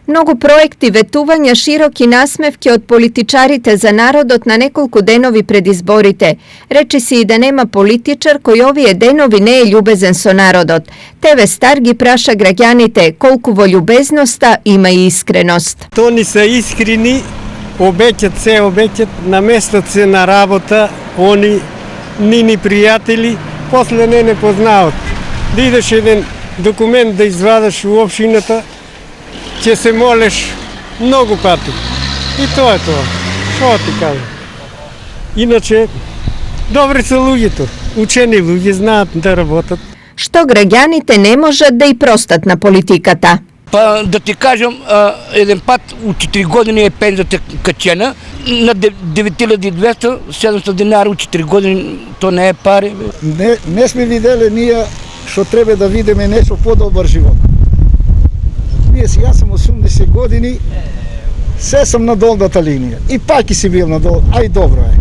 Mnogo projekti ветувања широки насмевки од политичарите за народот на неколку денови пред изборите. Речи се и да нема политичар кој овие денови не е љубезен со народот. ТВ Стар ги праша граѓаните колку во љубезноста има и искреност. Тони се искрени, обеќат се, наместат се на работа, они нини пријатели, после не познаат. Да идеш еден документ да извадаш у општината, ќе се молиш многу пати. И тоа е тоа. Што ти кажам? Иначе, добри се луѓето. Учени луѓе знаат да работат. Што граѓаните не можат да и простат на политиката. Па да ти кажам, еден пат у 4 години е пензията качена на 9200-700 динара у 4 години, то не е пари. Не сме видели ние што треба да видиме нешто подобар живот. Јас сум 80 години, се сум на долната линија и пак си бил на дол, ај добро е.